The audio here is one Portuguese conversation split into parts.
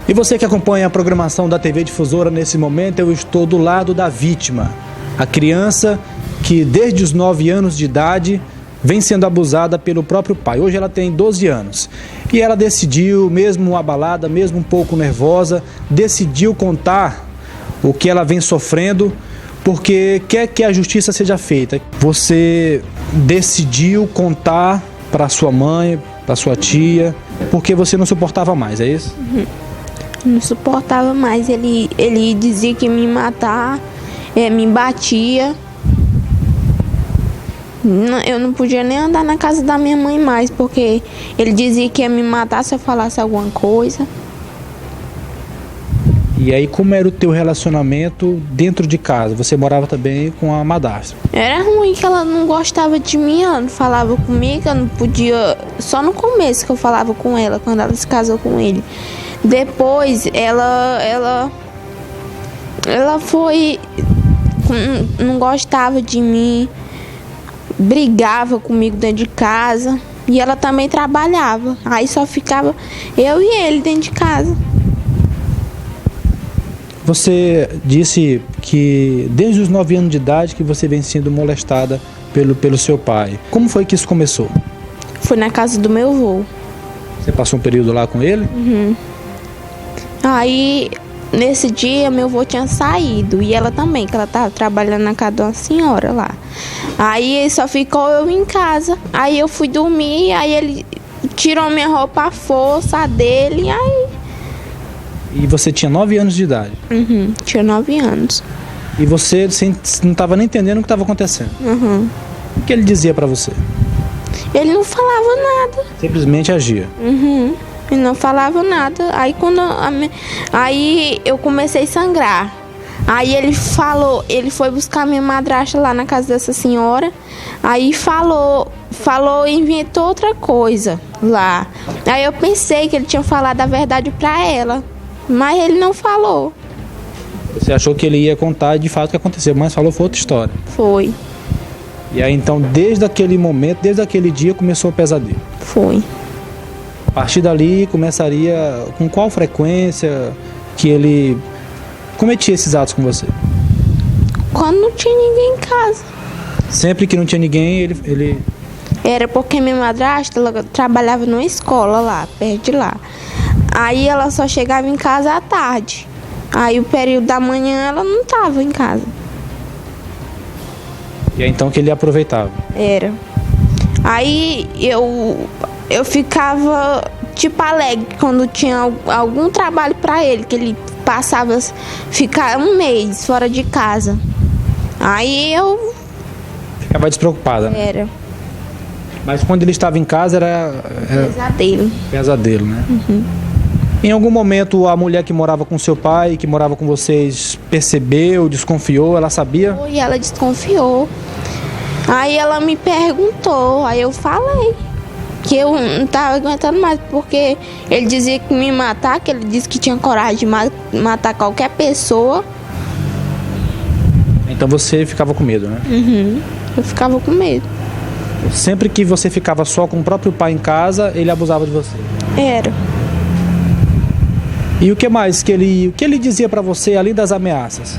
E você que acompanha a programação da TV Difusora, nesse momento eu estou do lado da vítima, a criança que desde os 9 anos de idade vem sendo abusada pelo próprio pai. Hoje ela tem 12 anos e ela decidiu, mesmo abalada, mesmo um pouco nervosa, decidiu contar o que ela vem sofrendo porque quer que a justiça seja feita. Você decidiu contar para sua mãe, para sua tia, porque você não suportava mais, é isso? Não suportava mais. Ele dizia que ia me matar, me batia. Eu não podia nem andar na casa da minha mãe mais, porque ele dizia que ia me matar se eu falasse alguma coisa. E aí, como era o teu relacionamento dentro de casa? Você morava também com a madrasta? Era ruim, que ela não gostava de mim, ela não falava comigo, eu não podia... Só no começo que eu falava com ela, quando ela se casou com ele. Depois, ela foi... Não gostava de mim, brigava comigo dentro de casa. E ela também trabalhava. Aí só ficava eu e ele dentro de casa. Você disse que desde os 9 anos de idade que você vem sendo molestada pelo seu pai. Como foi que isso começou? Foi na casa do meu avô. Você passou um período lá com ele? Uhum. Aí, nesse dia, meu avô tinha saído. E ela também, que ela estava trabalhando na casa de uma senhora lá. Aí só ficou eu em casa. Aí eu fui dormir, aí ele tirou minha roupa à força, a dele, aí... E você tinha 9 anos de idade? Uhum, tinha 9 anos. E você não estava nem entendendo o que estava acontecendo? Uhum. O que ele dizia para você? Ele não falava nada. Simplesmente agia? Uhum. Ele não falava nada. Aí aí eu comecei a sangrar. Aí ele foi buscar minha madrasta lá na casa dessa senhora. Aí falou e inventou outra coisa lá. Aí eu pensei que ele tinha falado a verdade pra ela, mas ele não falou. Você achou que ele ia contar de fato o que aconteceu, mas falou foi outra história. Foi. E aí então, desde aquele momento, desde aquele dia, começou o pesadelo? Foi. A partir dali, começaria com qual frequência que ele cometia esses atos com você? Quando não tinha ninguém em casa. Sempre que não tinha ninguém, ele... Era porque minha madrasta, ela trabalhava numa escola lá, perto de lá. Aí ela só chegava em casa à tarde. Aí o período da manhã ela não estava em casa. E é então que ele aproveitava? Era. Aí eu ficava tipo alegre quando tinha algum trabalho para ele, que ele passava ficar um mês fora de casa. Aí eu... Ficava despreocupada, né? Era. Mas quando ele estava em casa era... Pesadelo. Pesadelo, né? Uhum. Em algum momento a mulher que morava com seu pai, que morava com vocês, percebeu, desconfiou, ela sabia? E ela desconfiou. Aí ela me perguntou, aí eu falei que eu não estava aguentando mais, porque ele dizia que me matar, que ele disse que tinha coragem de matar qualquer pessoa. Então você ficava com medo, né? Uhum. Eu ficava com medo. Sempre que você ficava só com o próprio pai em casa, ele abusava de você? Era. E o que mais que ele dizia pra você, além das ameaças?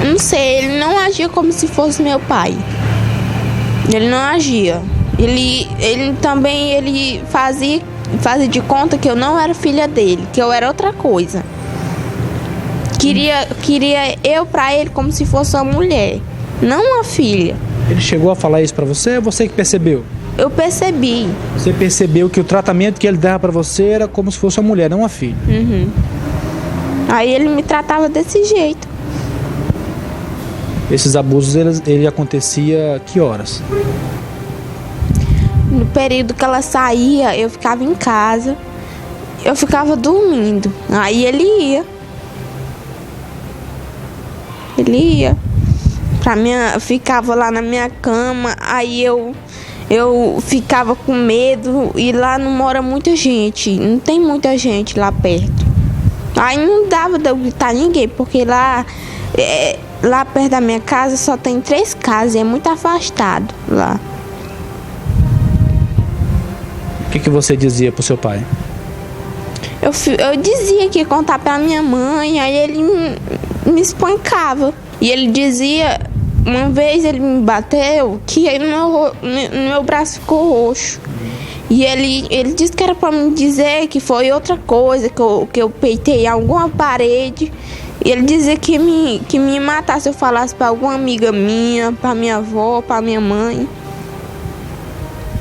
Não sei, ele não agia como se fosse meu pai. Ele não agia. Ele também fazia de conta que eu não era filha dele, que eu era outra coisa. Queria eu pra ele como se fosse uma mulher, não uma filha. Ele chegou a falar isso pra você ou você que percebeu? Eu percebi. Você percebeu que o tratamento que ele dava pra você era como se fosse uma mulher, não uma filha? Uhum. Aí ele me tratava desse jeito. Esses abusos, ele acontecia que horas? No período que ela saía, eu ficava em casa. Eu ficava dormindo. Aí ele ia. Ficava lá na minha cama. Aí eu ficava com medo. E lá não mora muita gente. Não tem muita gente lá perto. Aí não dava de eu gritar ninguém, porque lá perto da minha casa só tem 3 casas. É muito afastado lá. O que você dizia pro seu pai? Eu dizia que ia contar pra minha mãe, aí ele me espancava. E ele dizia, uma vez ele me bateu, que aí meu braço ficou roxo. E ele disse que era pra me dizer que foi outra coisa, que eu peitei alguma parede. E ele dizia que me ia matar se eu falasse pra alguma amiga minha, pra minha avó, pra minha mãe.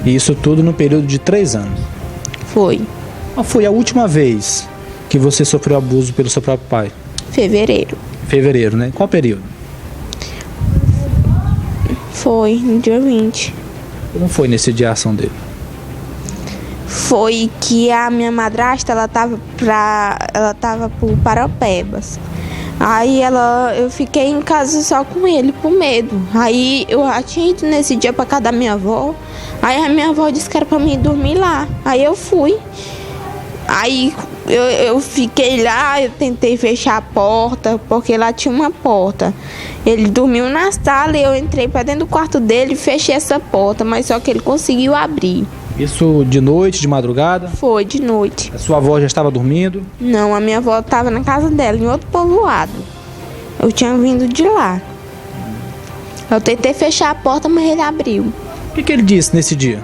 E isso tudo no período de 3 anos. Foi. Qual foi a última vez que você sofreu abuso pelo seu próprio pai? Fevereiro. Fevereiro, né? Qual período? Foi, no dia 20. Como foi nesse dia a ação dele? Foi que a minha madrasta, ela tava por Parapebas. Aí eu fiquei em casa só com ele, por medo. Aí eu já tinha ido nesse dia pra casa da minha avó. Aí a minha avó disse que era pra mim dormir lá. Aí eu fui. Aí eu fiquei lá, eu tentei fechar a porta, porque lá tinha uma porta. Ele dormiu na sala e eu entrei pra dentro do quarto dele e fechei essa porta, mas só que ele conseguiu abrir. Isso de noite, de madrugada? Foi, de noite. A sua avó já estava dormindo? Não, a minha avó estava na casa dela, em outro povoado. Eu tinha vindo de lá. Eu tentei fechar a porta, mas ele abriu. O que ele disse nesse dia?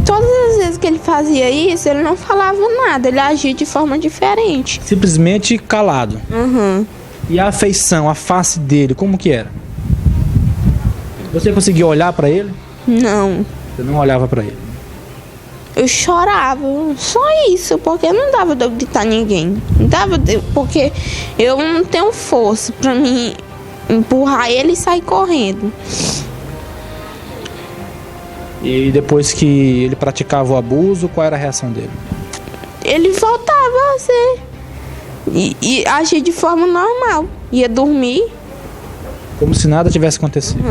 Todas as vezes que ele fazia isso, ele não falava nada, ele agia de forma diferente. Simplesmente calado. Uhum. E a afeição, a face dele, como que era? Você conseguia olhar para ele? Não. Você não olhava para ele? Eu chorava, só isso, porque não dava de eu gritar ninguém. Não dava porque eu não tenho força pra mim empurrar ele e sair correndo. E depois que ele praticava o abuso, qual era a reação dele? Ele voltava a ser e agir de forma normal. Ia dormir. Como se nada tivesse acontecido.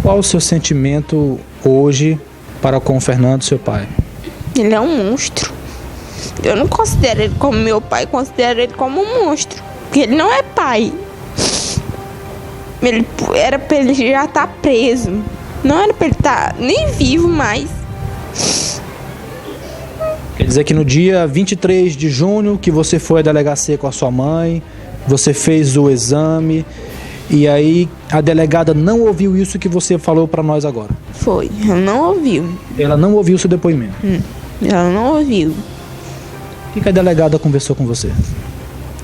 Qual o seu sentimento hoje para com o Fernando, seu pai? Ele é um monstro. Eu não considero ele como meu pai, considero ele como um monstro. Porque ele não é pai. Ele era pra ele já estar preso. Não era pra ele estar nem vivo mais. Quer dizer que no dia 23 de junho que você foi à delegacia com a sua mãe, você fez o exame e aí a delegada não ouviu isso que você falou para nós agora? Foi, ela não ouviu. Ela não ouviu o seu depoimento? Ela não ouviu. O que a delegada conversou com você?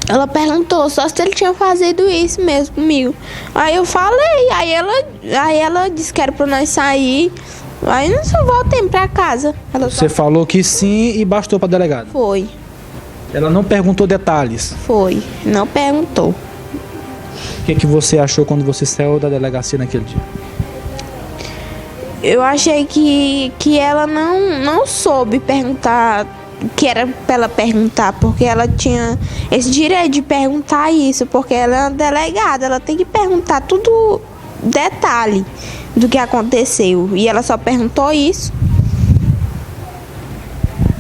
Ela perguntou só se ele tinha feito isso mesmo comigo. Aí eu falei, aí ela disse que era pra nós sair. Aí nós só voltemos pra casa. Você falou que sim e bastou pra delegada? Foi. Ela não perguntou detalhes? Foi, não perguntou. O que você achou quando você saiu da delegacia naquele dia? Eu achei que ela não soube perguntar o que era pra ela perguntar, porque ela tinha esse direito de perguntar isso, porque ela é uma delegada, ela tem que perguntar tudo, detalhe do que aconteceu, e ela só perguntou isso.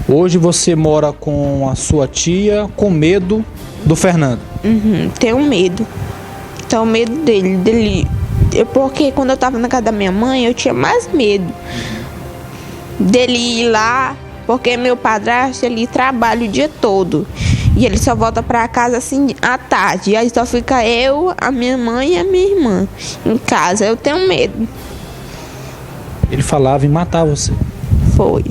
Hoje você mora com a sua tia com medo do Fernando? Tenho medo. Tenho medo dele. Porque quando eu tava na casa da minha mãe, eu tinha mais medo dele ir lá, porque meu padrasto, ele trabalha o dia todo. E ele só volta pra casa assim à tarde. E aí só fica eu, a minha mãe e a minha irmã em casa. Eu tenho medo. Ele falava em matar você? Foi.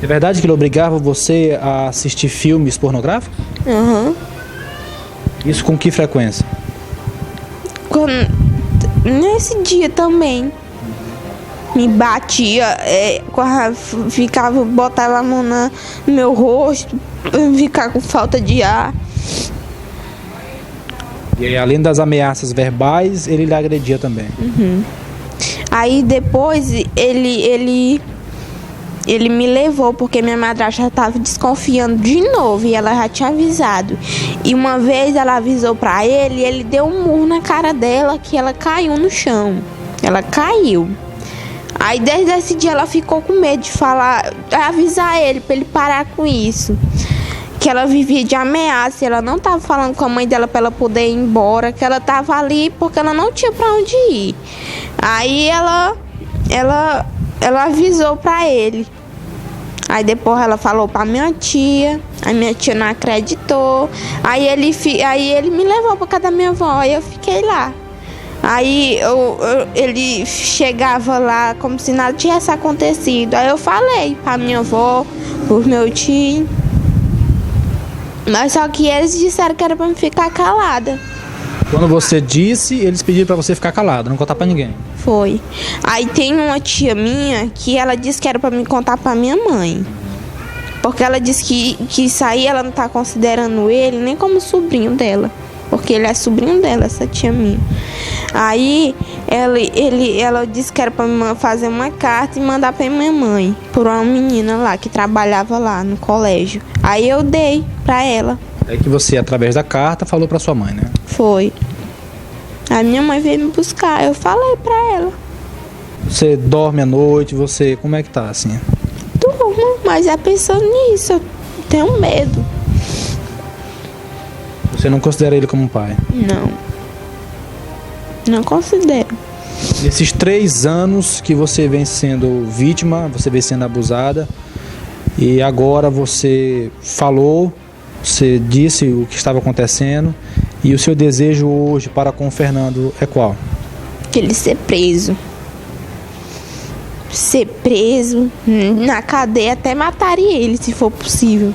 É verdade que ele obrigava você a assistir filmes pornográficos? Isso com que frequência? Nesse dia também. Me batia, botava a mão no meu rosto, ficar com falta de ar. E aí, além das ameaças verbais, ele lhe agredia também? Aí depois ele me levou, porque minha madrasta já estava desconfiando de novo e ela já tinha avisado. E uma vez ela avisou pra ele e ele deu um murro na cara dela que ela caiu no chão. Ela caiu. Aí desde esse dia ela ficou com medo de avisar ele pra ele parar com isso. Que ela vivia de ameaça, ela não tava falando com a mãe dela pra ela poder ir embora, que ela tava ali porque ela não tinha pra onde ir. Aí ela avisou pra ele. Aí depois ela falou pra minha tia, a minha tia não acreditou. Aí ele me levou pra casa da minha avó, aí eu fiquei lá. Aí ele chegava lá como se nada tivesse acontecido. Aí eu falei pra minha avó, pro meu tio. Mas só que eles disseram que era pra me ficar calada. Quando você disse, eles pediram pra você ficar calado, não contar pra ninguém. Foi. Aí tem uma tia minha que ela disse que era pra me contar pra minha mãe. Porque ela disse que isso aí ela não tá considerando ele nem como sobrinho dela. Porque ele é sobrinho dela, essa tia minha. Aí ela disse que era pra me fazer uma carta e mandar pra minha mãe. Por uma menina lá que trabalhava lá no colégio. Aí eu dei pra ela. É que você, através da carta, falou pra sua mãe, né? Foi. A minha mãe veio me buscar, eu falei pra ela. Você dorme à noite, você... Como é que tá, assim? Durmo, mas é pensando nisso, eu tenho medo. Você não considera ele como um pai? Não considero. Nesses 3 anos que você vem sendo vítima, você vem sendo abusada, e agora você falou, você disse o que estava acontecendo, e o seu desejo hoje para com o Fernando é qual? Que ele ser preso. Ser preso na cadeia, até mataria ele se for possível.